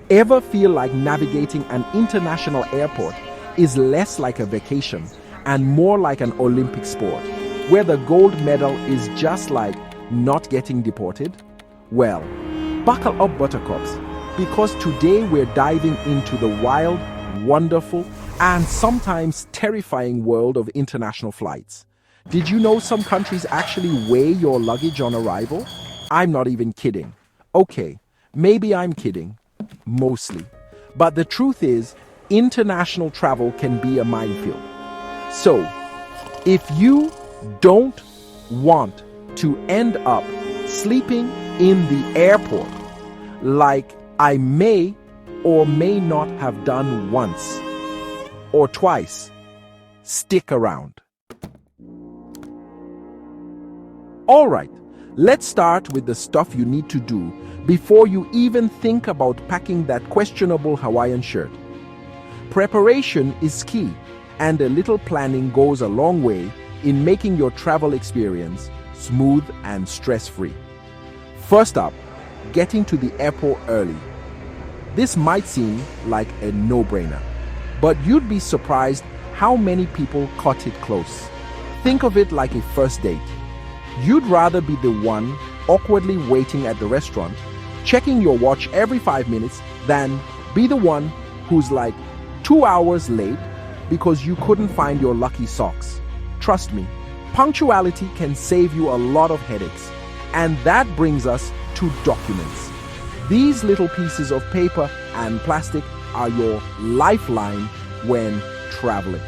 Ever feel like navigating an international airport is less like a vacation and more like an Olympic sport, where the gold medal is just like not getting deported? Well, buckle up, buttercups, because today we're diving into the wild, wonderful, and sometimes terrifying world of international flights. Did you know some countries actually weigh your luggage on arrival? I'm not even kidding. Okay, maybe I'm kidding. Mostly. But the truth is, international travel can be a minefield. So, if you don't want to end up sleeping in the airport, like I may or may not have done once or twice, stick around. All right, let's start with the stuff you need to do before you even think about packing that questionable Hawaiian shirt. Preparation is key, and a little planning goes a long way in making your travel experience smooth and stress-free. First up, getting to the airport early. This might seem like a no-brainer, but you'd be surprised how many people cut it close. Think of it like a first date. You'd rather be the one awkwardly waiting at the restaurant, checking your watch every 5 minutes, than be the one who's like 2 hours late because you couldn't find your lucky socks. Trust me, punctuality can save you a lot of headaches. And that brings us to documents. These little pieces of paper and plastic are your lifeline when traveling.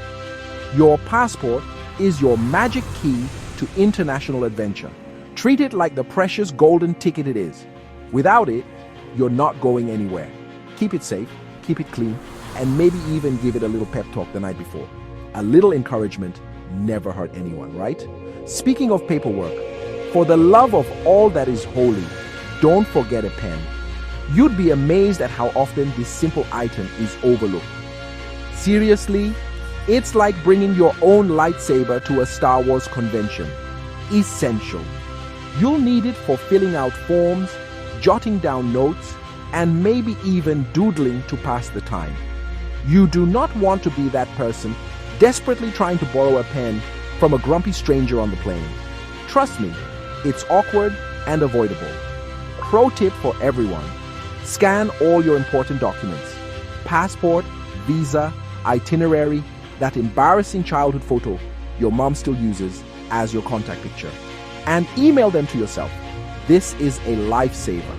Your passport is your magic key to international adventure. Treat it like the precious golden ticket it is. Without it, you're not going anywhere. Keep it safe, keep it clean, and maybe even give it a little pep talk the night before. A little encouragement never hurt anyone, right? Speaking of paperwork, for the love of all that is holy, don't forget a pen. You'd be amazed at how often this simple item is overlooked. Seriously, it's like bringing your own lightsaber to a Star Wars convention. Essential. You'll need it for filling out forms, jotting down notes, and maybe even doodling to pass the time. You do not want to be that person desperately trying to borrow a pen from a grumpy stranger on the plane. Trust me, it's awkward and avoidable. Pro tip for everyone: scan all your important documents. Passport, visa, itinerary, that embarrassing childhood photo your mom still uses as your contact picture, and email them to yourself. This is a lifesaver.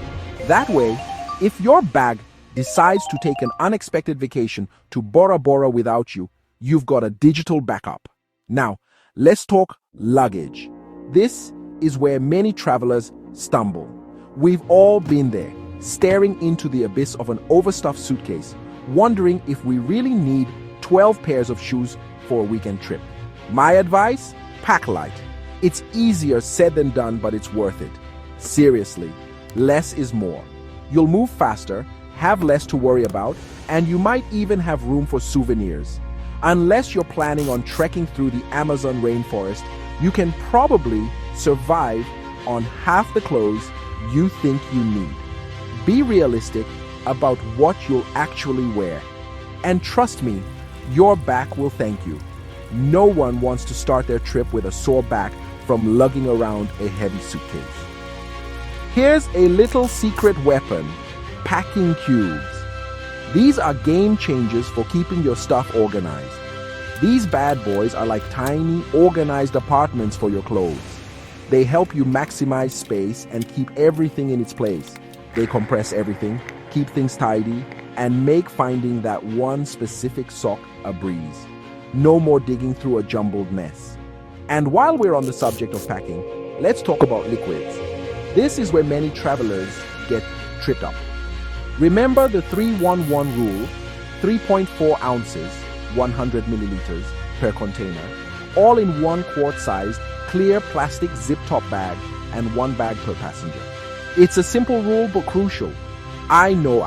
That way, if your bag decides to take an unexpected vacation to Bora Bora without you, you've got a digital backup. Now, let's talk luggage. This is where many travelers stumble. We've all been there, staring into the abyss of an overstuffed suitcase, wondering if we really need 12 pairs of shoes for a weekend trip. My advice? Pack light. It's easier said than done, but it's worth it. Seriously, less is more. You'll move faster, have less to worry about, and you might even have room for souvenirs. Unless you're planning on trekking through the Amazon rainforest, you can probably survive on half the clothes you think you need. Be realistic about what you'll actually wear. And trust me, your back will thank you. No one wants to start their trip with a sore back from lugging around a heavy suitcase. Here's a little secret weapon: packing cubes. These are game changers for keeping your stuff organized. These bad boys are like tiny, organized apartments for your clothes. They help you maximize space and keep everything in its place. They compress everything, keep things tidy, and make finding that one specific sock a breeze. No more digging through a jumbled mess. And while we're on the subject of packing, let's talk about liquids. This is where many travelers get tripped up. Remember the 3-1-1 rule: 3.4 ounces, 100 milliliters per container, all in one quart-sized, clear plastic zip-top bag, and one bag per passenger. It's a simple rule, but crucial. I know,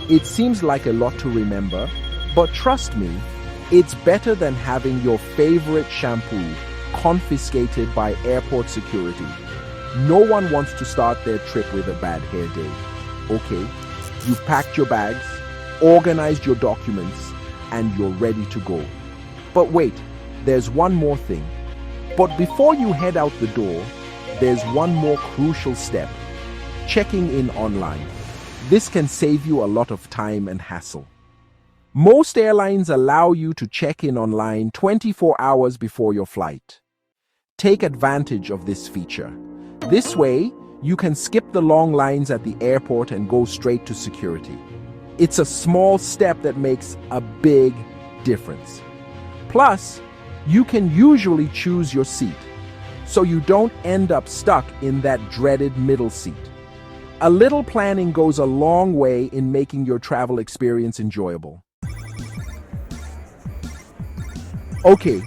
it seems like a lot to remember, but trust me, it's better than having your favorite shampoo confiscated by airport security. No one wants to start their trip with a bad hair day. Okay, You've packed your bags, organized your documents, and you're ready to go. But wait, there's one more thing. But before you head out the door, there's one more crucial step: checking in online. This can save you a lot of time and hassle. Most airlines allow you to check in online 24 hours before your flight. Take advantage of this feature. This way, you can skip the long lines at the airport and go straight to security. It's a small step that makes a big difference. Plus, you can usually choose your seat, so you don't end up stuck in that dreaded middle seat. A little planning goes a long way in making your travel experience enjoyable. Okay,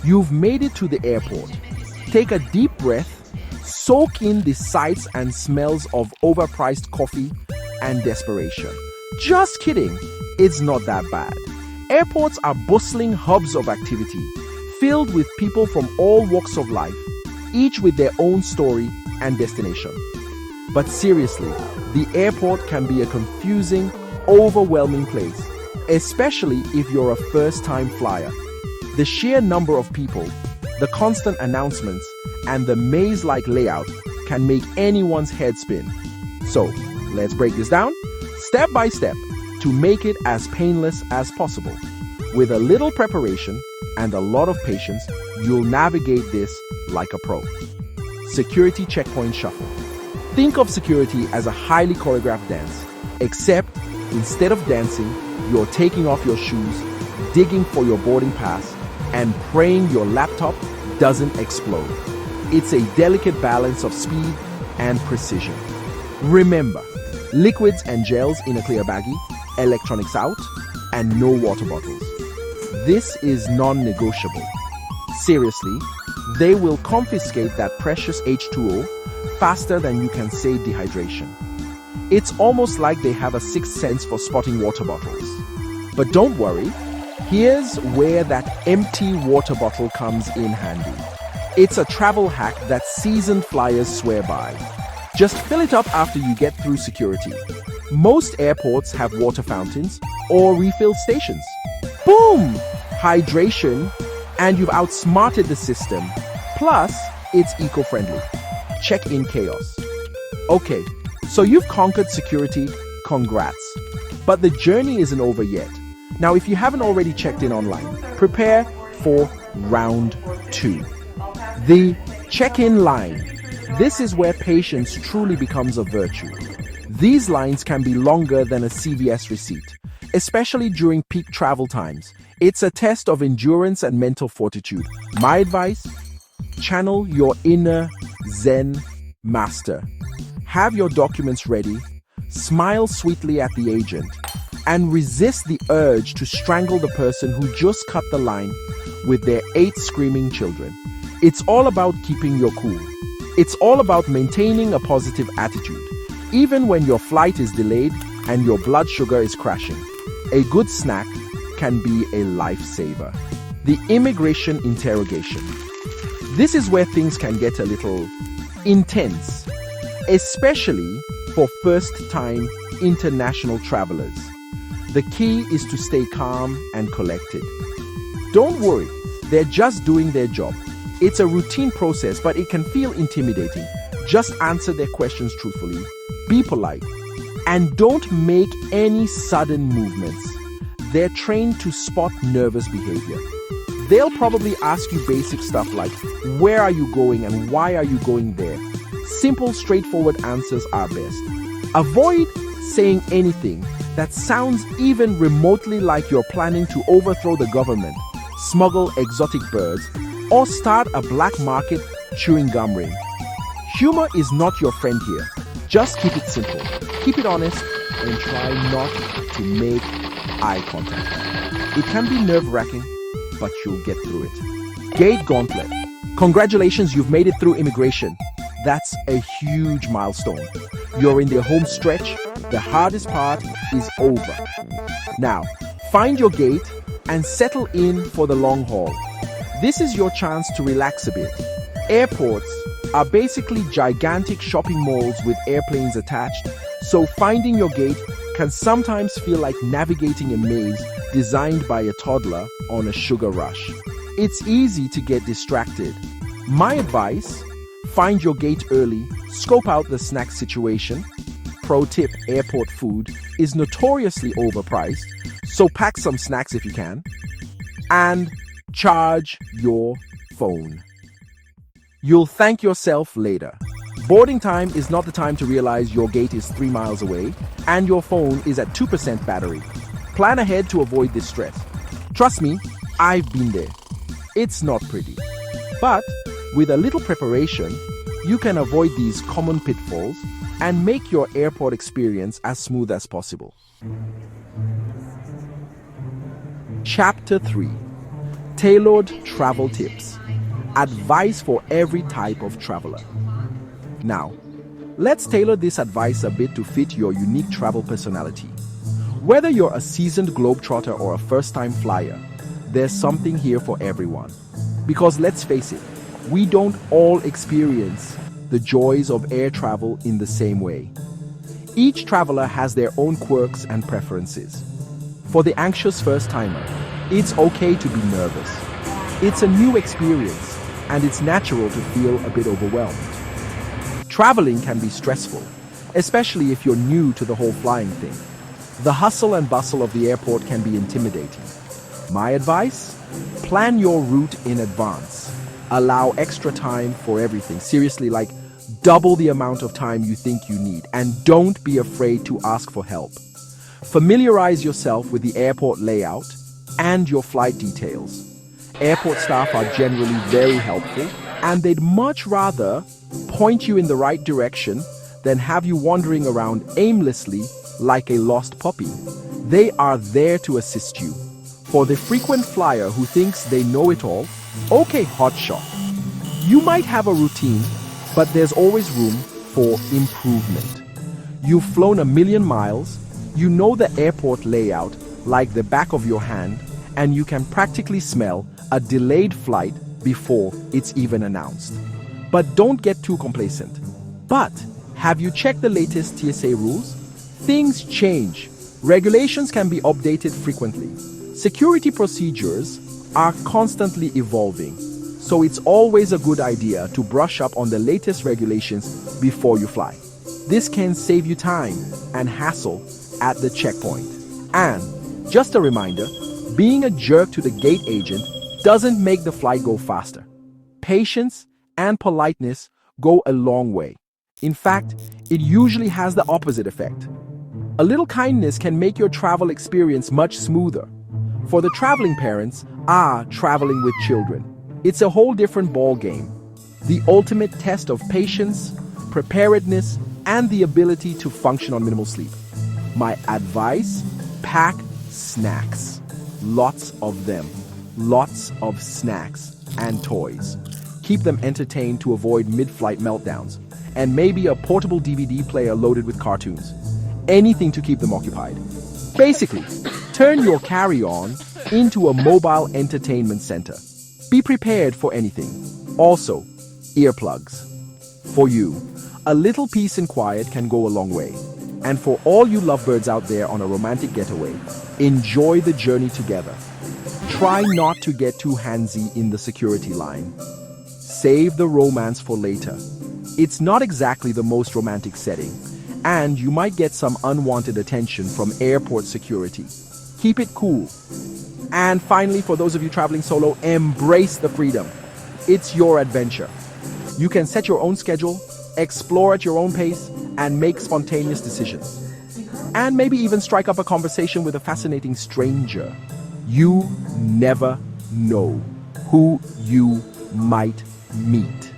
you've made it to the airport. Take a deep breath, soak in the sights and smells of overpriced coffee and desperation. Just kidding, it's not that bad. Airports are bustling hubs of activity, filled with people from all walks of life, each with their own story and destination. But seriously, the airport can be a confusing, overwhelming place, especially if you're a first-time flyer. The sheer number of people, the constant announcements, and the maze-like layout can make anyone's head spin. So, let's break this down step by step to make it as painless as possible. With a little preparation and a lot of patience, you'll navigate this like a pro. Security checkpoint shuffle. Think of security as a highly choreographed dance, except instead of dancing, you're taking off your shoes, digging for your boarding pass, and praying your laptop doesn't explode. It's a delicate balance of speed and precision. Remember, liquids and gels in a clear baggie, electronics out, and no water bottles. This is non-negotiable. Seriously, they will confiscate that precious H2O faster than you can say dehydration. It's almost like they have a sixth sense for spotting water bottles. But don't worry, here's where that empty water bottle comes in handy. It's a travel hack that seasoned flyers swear by. Just fill it up after you get through security. Most airports have water fountains or refill stations. Boom! Hydration, and you've outsmarted the system. Plus, it's eco-friendly. Check-in chaos. Okay, so you've conquered security, congrats. But the journey isn't over yet. Now, if you haven't already checked in online, prepare for round 2. The check-in line. This is where patience truly becomes a virtue. These lines can be longer than a CVS receipt, especially during peak travel times. It's a test of endurance and mental fortitude. My advice: channel your inner Zen master. Have your documents ready, smile sweetly at the agent, and resist the urge to strangle the person who just cut the line with their 8 screaming children. It's all about keeping your cool. It's all about maintaining a positive attitude, even when your flight is delayed and your blood sugar is crashing. A good snack can be a lifesaver. The immigration interrogation. This is where things can get a little intense, especially for first-time international travelers. The key is to stay calm and collected. Don't worry, they're just doing their job. It's a routine process, but it can feel intimidating. Just answer their questions truthfully, be polite, and don't make any sudden movements. They're trained to spot nervous behavior. They'll probably ask you basic stuff like, where are you going and why are you going there? Simple, straightforward answers are best. Avoid saying anything that sounds even remotely like you're planning to overthrow the government, smuggle exotic birds, or start a black market chewing gum ring. Humor is not your friend here. Just keep it simple, keep it honest, and try not to make eye contact. It can be nerve-wracking, but you'll get through it. Gate Gauntlet. Congratulations, you've made it through immigration. That's a huge milestone. You're in the home stretch. The hardest part is over. Now, find your gate and settle in for the long haul. This is your chance to relax a bit. Airports are basically gigantic shopping malls with airplanes attached, so finding your gate can sometimes feel like navigating a maze designed by a toddler on a sugar rush. It's easy to get distracted. My advice: find your gate early, scope out the snack situation. Pro tip: airport food is notoriously overpriced, so pack some snacks if you can. And charge your phone. You'll thank yourself later. Boarding time is not the time to realize your gate is 3 miles away and your phone is at 2% battery. Plan ahead to avoid this stress. Trust me, I've been there. It's not pretty. But with a little preparation, you can avoid these common pitfalls and make your airport experience as smooth as possible. Chapter 3: Tailored Travel Tips. Advice for every type of traveler. Now, let's tailor this advice a bit to fit your unique travel personality. Whether you're a seasoned globetrotter or a first-time flyer, there's something here for everyone. Because let's face it, we don't all experience the joys of air travel in the same way. Each traveler has their own quirks and preferences. For the anxious first-timer, it's okay to be nervous. It's a new experience, and it's natural to feel a bit overwhelmed. Traveling can be stressful, especially if you're new to the whole flying thing. The hustle and bustle of the airport can be intimidating. My advice? Plan your route in advance. Allow extra time for everything. Seriously, like double the amount of time you think you need, and don't be afraid to ask for help. Familiarize yourself with the airport layout and your flight details. Airport staff are generally very helpful, and they'd much rather point you in the right direction than have you wandering around aimlessly like a lost puppy. They are there to assist you. For the frequent flyer who thinks they know it all, okay, hotshot. You might have a routine, but there's always room for improvement. You've flown a million miles, you know the airport layout like the back of your hand, and you can practically smell a delayed flight before it's even announced. But don't get too complacent. But have you checked the latest TSA rules? Things change. Regulations can be updated frequently. Security procedures are constantly evolving, so it's always a good idea to brush up on the latest regulations before you fly. This can save you time and hassle at the checkpoint. And just a reminder, being a jerk to the gate agent doesn't make the flight go faster. Patience and politeness go a long way. In fact, it usually has the opposite effect. A little kindness can make your travel experience much smoother. For the traveling parents, traveling with children, it's a whole different ball game. The ultimate test of patience, preparedness, and the ability to function on minimal sleep. My advice: pack snacks. Lots of them. Lots of snacks and toys. Keep them entertained to avoid mid-flight meltdowns. And maybe a portable DVD player loaded with cartoons. Anything to keep them occupied. Basically, turn your carry-on into a mobile entertainment center. Be prepared for anything. Also, earplugs. For you, a little peace and quiet can go a long way. And for all you lovebirds out there on a romantic getaway, enjoy the journey together. Try not to get too handsy in the security line. Save the romance for later. It's not exactly the most romantic setting, and you might get some unwanted attention from airport security. Keep it cool. And finally, for those of you traveling solo, embrace the freedom. It's your adventure. You can set your own schedule, explore at your own pace, and make spontaneous decisions. And maybe even strike up a conversation with a fascinating stranger. You never know who you might meet.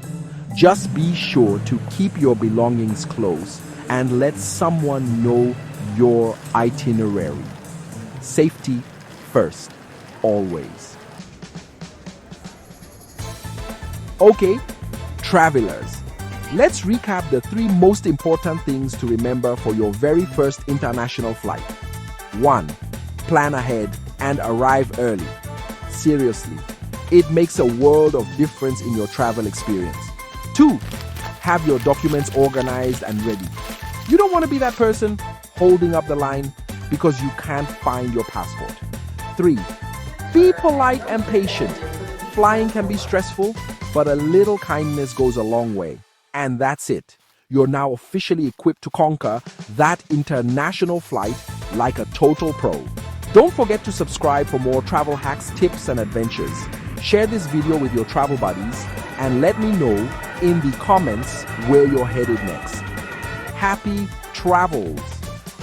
Just be sure to keep your belongings close and let someone know your itinerary. Safety first, always. Okay, travelers, let's recap the 3 most important things to remember for your very first international flight. 1. Plan ahead and arrive early. Seriously, it makes a world of difference in your travel experience. 2. Have your documents organized and ready. You don't want to be that person holding up the line because you can't find your passport. 3. Be polite and patient. Flying can be stressful, but a little kindness goes a long way. And that's it. You're now officially equipped to conquer that international flight like a total pro. Don't forget to subscribe for more travel hacks, tips, and adventures. Share this video with your travel buddies and let me know in the comments where you're headed next. Happy travels,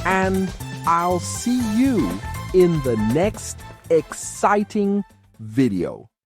and I'll see you in the next exciting video.